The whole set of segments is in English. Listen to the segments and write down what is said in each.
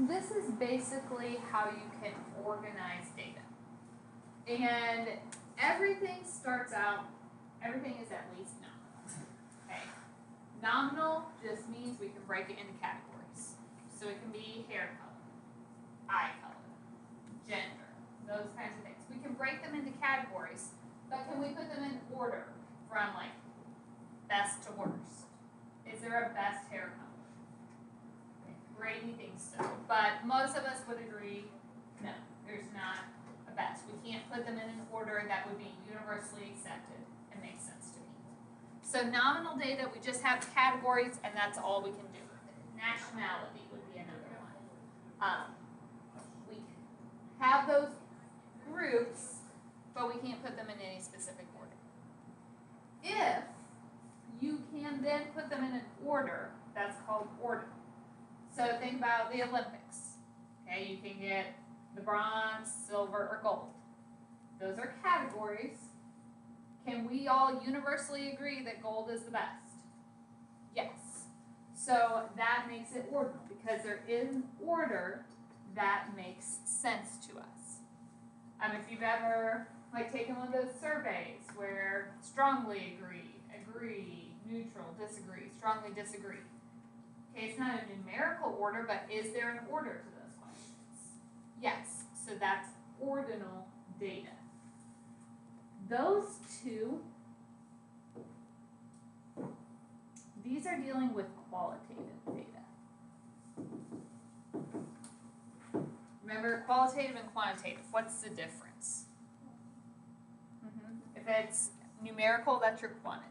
this is basically how you can organize data. And everything starts out, everything is at least nominal. Okay. Nominal just means we can break it into categories. So it can be hair color, eye color, gender, those kinds of things. We can break them into categories, but can we put them in order from like best to worst? Is there a best hair color? Brady thinks so, but most of us would agree, no, there's not a best. We can't put them in an order that would be universally accepted and make sense to me. So nominal data, we just have categories, and that's all we can do with it. Nationality would be another one. We have those groups, but we can't put them in any specific order. If you can then put them in an order, that's called ordinal. So think about the Olympics. Okay, you can get the bronze, silver, or gold. Those are categories. Can we all universally agree that gold is the best? Yes. So that makes it ordinal because there is an order that makes sense to us. If you've ever taken one of those surveys where strongly agree, neutral, disagree, strongly disagree. Okay, it's not a numerical order, but is there an order to those questions? Yes, so that's ordinal data. Those two, these are dealing with qualitative data. Remember, qualitative and quantitative, what's the difference? If it's numerical, that's your quantitative.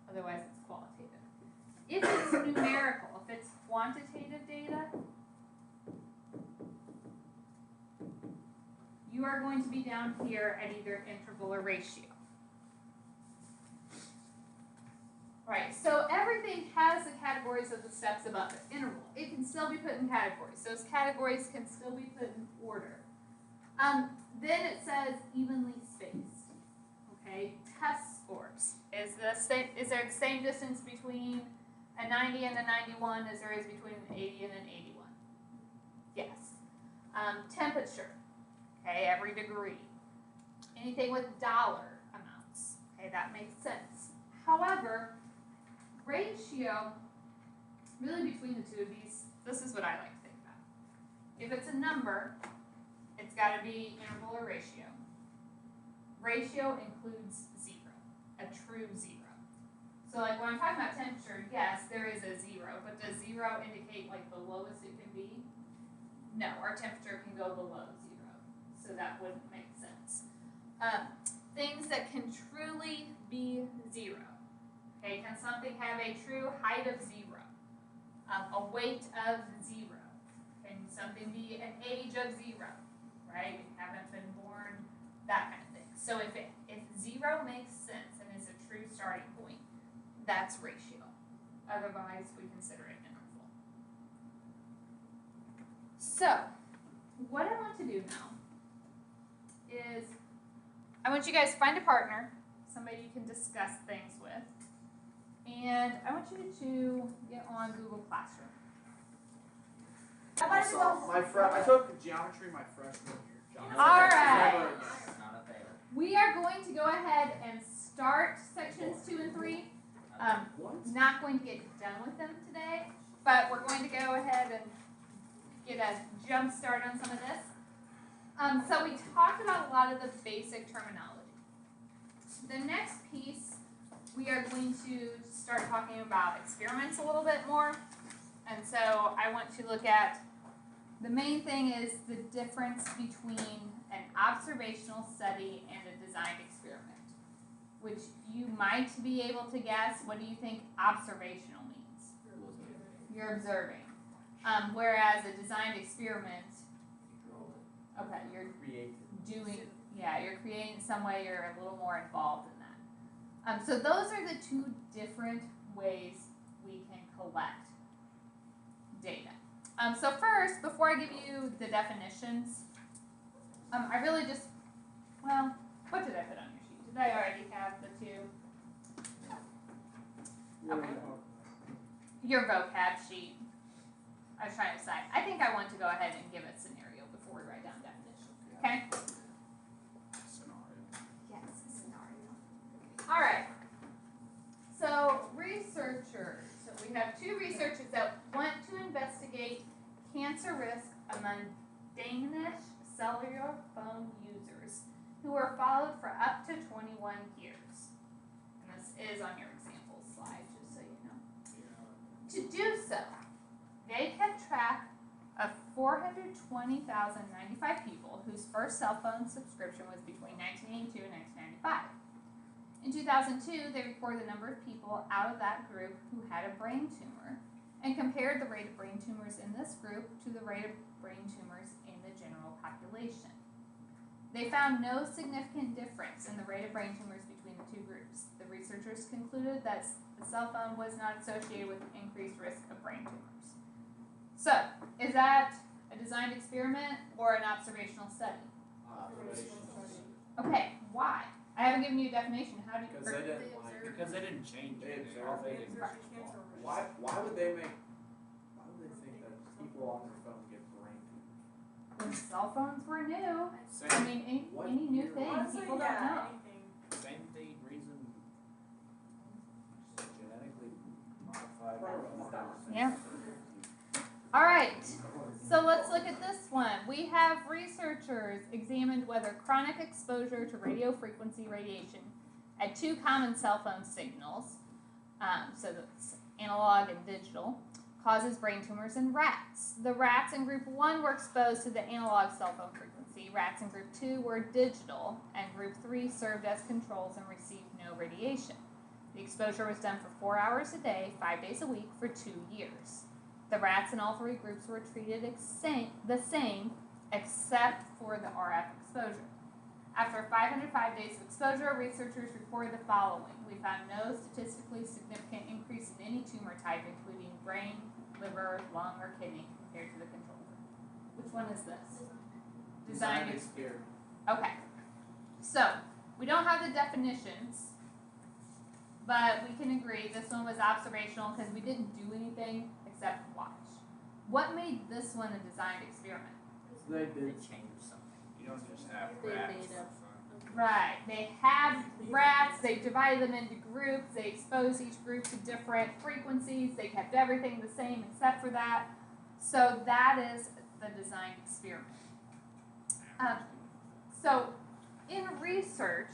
Otherwise, it's qualitative. If it's numerical, if it's quantitative data, you are going to be down here at either interval or ratio. Right, so everything has the categories of the steps above it. Interval, it can still be put in categories. Those categories can still be put in order. Then it says evenly spaced. Okay, test scores. Is there the same distance between a 90 and a 91 as there is between an 80 and an 81? Yes. Temperature. Okay, every degree. Anything with dollar amounts. Okay, that makes sense. However, ratio, really between the two of these, this is what I like to think about. If it's a number, it's got to be interval or ratio. Ratio includes zero, a true zero. So like when I'm talking about temperature, yes, there is a zero, but does zero indicate like the lowest it can be? No, our temperature can go below zero, so that wouldn't make sense. Things that can truly be zero. Okay, can something have a true height of zero? A weight of zero? Can something be an age of zero? Right? We haven't been born, that kind of thing. So if zero makes sense and is a true starting point, that's ratio. Otherwise, we consider it interval. So, what I want to do now is I want you guys to find a partner, somebody you can discuss things with, and I want you to get on Google Classroom. I took geometry my freshman year. All right. We are going to go ahead and start sections 2 and 3. Not going to get done with them today, but we're going to go ahead and get a jump start on some of this. So we talked about a lot of the basic terminology. The next piece, we are going to start talking about experiments a little bit more. And so I want to look at, the main thing is the difference between an observational study and a designed experiment, which you might be able to guess. What do you think observational means? You're observing. Whereas a designed experiment, okay, you're doing, you're creating some way, you're a little more involved in that. So those are the two different ways we can collect data. So first, before I give you the definitions, I really just, well, what did I put on your sheet? Did I already have the two? Okay. Your vocab sheet. I was trying to decide. I think I I want to go ahead and give a scenario before we write down definition. Okay? Scenario. Yes, scenario. All right. So researchers. So we have two researchers that want to investigate cancer risk among Danish cellular phone users who were followed for up to 21 years. And this is on your example slide, just so you know. To do so, they kept track of 420,095 people whose first cell phone subscription was between 1982 and 1995. In 2002, they recorded the number of people out of that group who had a brain tumor and compared the rate of brain tumors in this group to the rate of brain tumors in the general population. They found no significant difference in the rate of brain tumors between the two groups. The researchers concluded that the cell phone was not associated with increased risk of brain tumors. So, is that a designed experiment or an observational study? Okay, why? I haven't given you a definition. How do you? Because they didn't like. Because they didn't change They it. observed. All they did was Why would they make? Why would they think that people on their phone get brain tumors? When cell phones were new, I Same, mean, What any new year thing, was people don't know. same date, reason, genetically modified. Yeah. All right. So let's look at this one. We have researchers examined whether chronic exposure to radio frequency radiation at two common cell phone signals, so that's analog and digital, causes brain tumors in rats. The rats in group 1 were exposed to the analog cell phone frequency. Rats in group 2 were digital, and group 3 served as controls and received no radiation. The exposure was done for 4 hours a day, 5 days a week, for 2 years. The rats in all three groups were treated the same, except for the RF exposure. After 505 days of exposure, researchers reported the following. We found no statistically significant increase in any tumor type, including brain, liver, lung, or kidney, compared to the control group. Which one is this? Designed experiment. Okay. So, we don't have the definitions, but we can agree this one was observational because we didn't do anything except watch. What made this one a designed experiment? They They did. changed something. You don't just have They rats made for up. fun. Right. They had rats, they divided them into groups, they exposed each group to different frequencies, they kept everything the same except for that. So that is the designed experiment. So in research,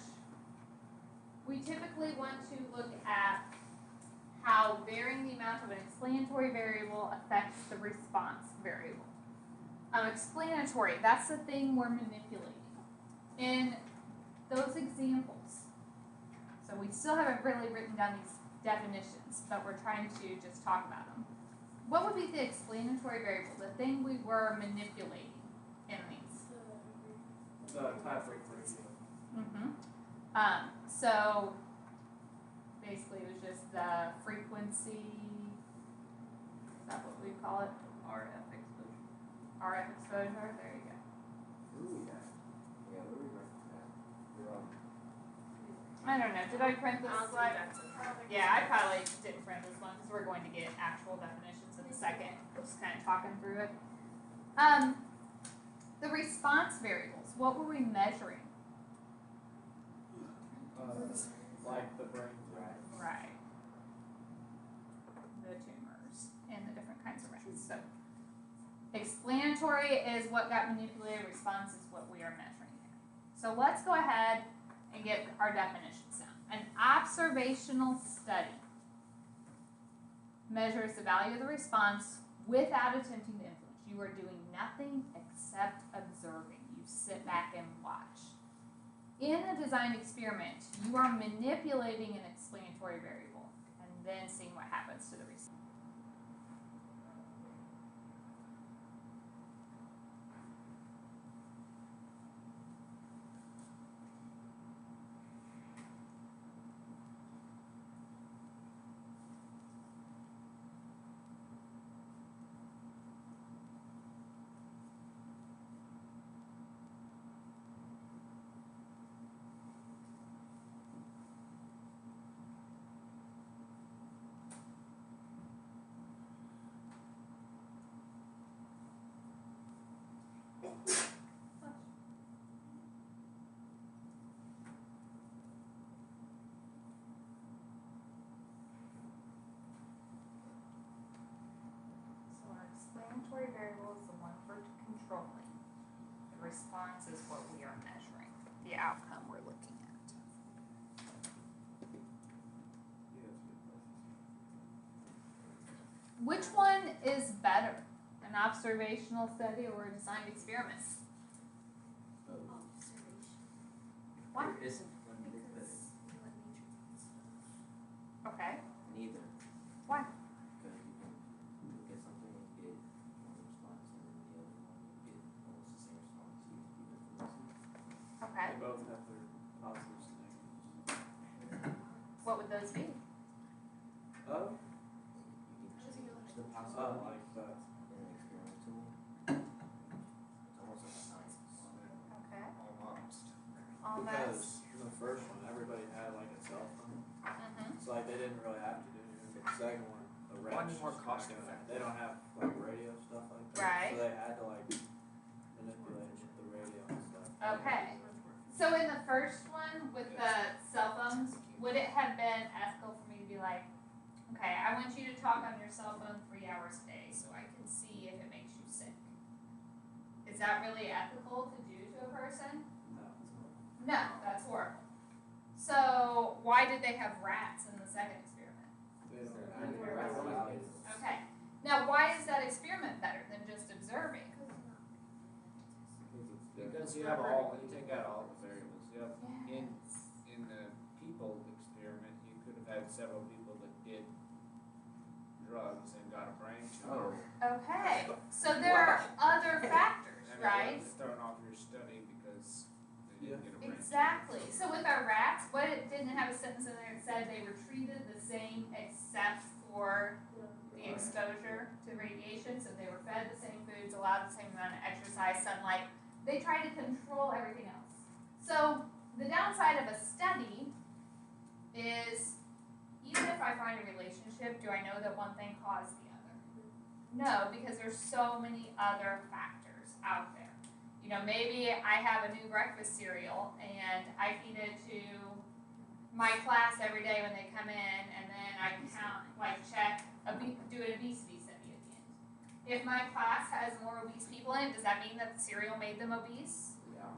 we typically want to look at how varying the amount of an explanatory variable affects the response variable. Explanatory, that's the thing we're manipulating. In those examples, so we still haven't really written down these definitions, but we're trying to just talk about them. What would be the explanatory variable, the thing we were manipulating in these? The type frequency. So basically it was just the frequency, is that what we call it? RF exposure. RF exposure, there you go. Ooh, yeah. Yeah, what are we writing down? You're on. I don't know, did I print this I don't think slide? that's it. Yeah, I probably didn't print this one because we're going to get actual definitions in a second. We're just kind of talking through it. The response variables, what were we measuring? Like the brain. Right. The tumors and the different kinds of rats. So, explanatory is what got manipulated, response is what we are measuring here. So let's go ahead and get our definitions down. An observational study measures the value of the response without attempting to influence. You are doing nothing except observing. You sit back and watch. In a design experiment, you are manipulating an explanatory variable and then seeing what happens to the response. controlling. The response is what we are measuring, the outcome we're looking at. Yeah, that's a good question. Which one is better, an observational study or a designed experiment? Why? There isn't one big thing. Okay, Neither. Why? Because you can look at something and get one response, and then the other one you get almost the same response. You can do different. okay. They both have their positives and negatives. What would those be? Oh, You can change the oh, possibility like that. in an experimental. It's almost like a science. Okay. Almost. Almost. Because in the first one, everybody had like a cell phone. Mm-hmm. It's like they didn't really have to do anything. But the second one, the One's reps more just cost kinda- effective. They don't have like radio stuff like that. Right. So they had to like manipulate with the radio and stuff. Okay. So in the first one with the cell phones, would it have been ethical for me to be like, okay, I want you to talk on your cell phone 3 hours a day so I can see if it makes you sick? Is that really ethical to do to a person? No. No, that's horrible. So why did they have rats in the second experiment? They don't They're have not radio. regulated. Okay. Now why is that experiment better than just observing? Because you have all, you take out all the variables. You have, in the people experiment, you could have had several people that did drugs and got a brain tumor. Okay. So there are other factors, And right? it was thrown off your study because they didn't get a brain tumor. Exactly. So with our rats, what it didn't have a sentence in there that said they were treated the same except for the exposure to radiation. So they were fed the same foods, allowed the same amount of exercise, sunlight. They try to control everything else. So the downside of a study is even if I find a relationship, do I know that one thing caused the other? No, because there's so many other factors out there. You know, maybe I have a new breakfast cereal and I feed it to my class every day when they come in, and then I count, like check, do an obesity study at the end. If my class has more obese people in it, does that mean that the cereal made them obese? Yeah.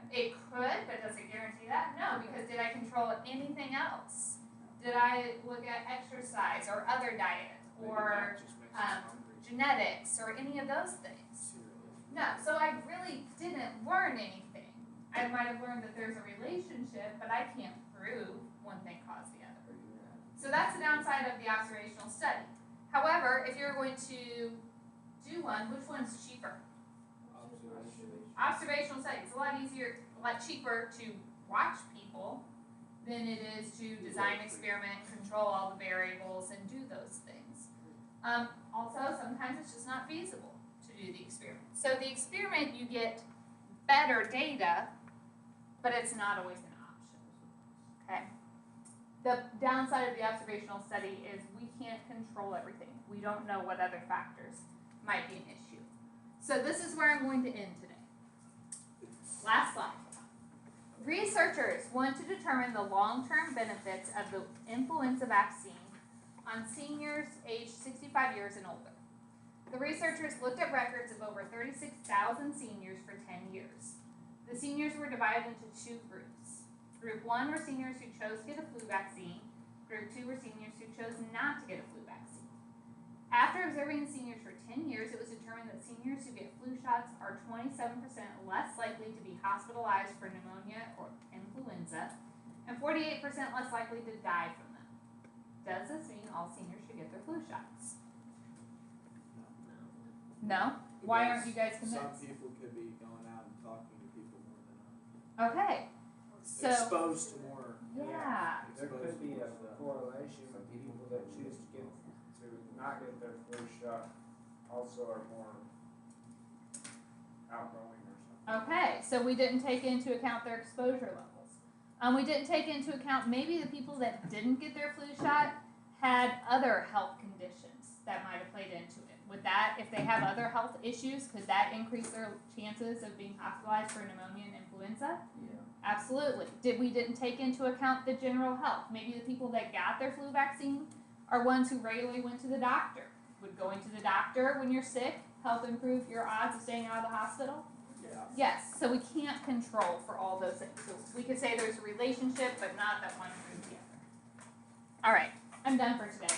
It could, but does it guarantee that? No, because did I control anything else? Did I look at exercise or other diet Maybe or that just makes us hungry. genetics or any of those things? No, so I really didn't learn anything. I might have learned that there's a relationship, but I can't prove one thing caused the other. Or you have. So that's the downside of the observational study. However, if you're going to do one, which one's cheaper? Observational study. It's a lot easier, a lot cheaper to watch people than it is to design, experiment, control all the variables, and do those things. Also, sometimes it's just not feasible to do the experiment. So the experiment, you get better data, but it's not always an option. Okay? The downside of the observational study is we can't control everything. We don't know what other factors might be an issue. So this is where I'm going to end today. Last slide. Researchers want to determine the long-term benefits of the influenza vaccine on seniors aged 65 years and older. The researchers looked at records of over 36,000 seniors for 10 years. The seniors were divided into two groups. Group 1 were seniors who chose to get a flu vaccine. Group 2 were seniors who chose not to get a flu vaccine. After observing the seniors for 10 years, it was determined that seniors who get flu shots are 27% less likely to be hospitalized for pneumonia or influenza, and 48% less likely to die from them. Does this mean all seniors should get their flu shots? No? Why aren't you guys Some convinced? people could be going out and talking to people more than others. Okay. So, Exposed to more. yeah. There could be a correlation with people that choose to not get their flu shot also are more outgoing or something. Okay, so we didn't take into account their exposure levels. We didn't take into account maybe the people that didn't get their flu shot had other health conditions that might have played into it. Would that, if they have other health issues, could that increase their chances of being hospitalized for pneumonia and influenza? Yeah. Absolutely. We didn't take into account the general health. Maybe the people that got their flu vaccine are ones who regularly went to the doctor. Would going to the doctor when you're sick help improve your odds of staying out of the hospital? Yeah. Yes, so we can't control for all those things. So we could say there's a relationship, but not that one or the other. All right, I'm done for today.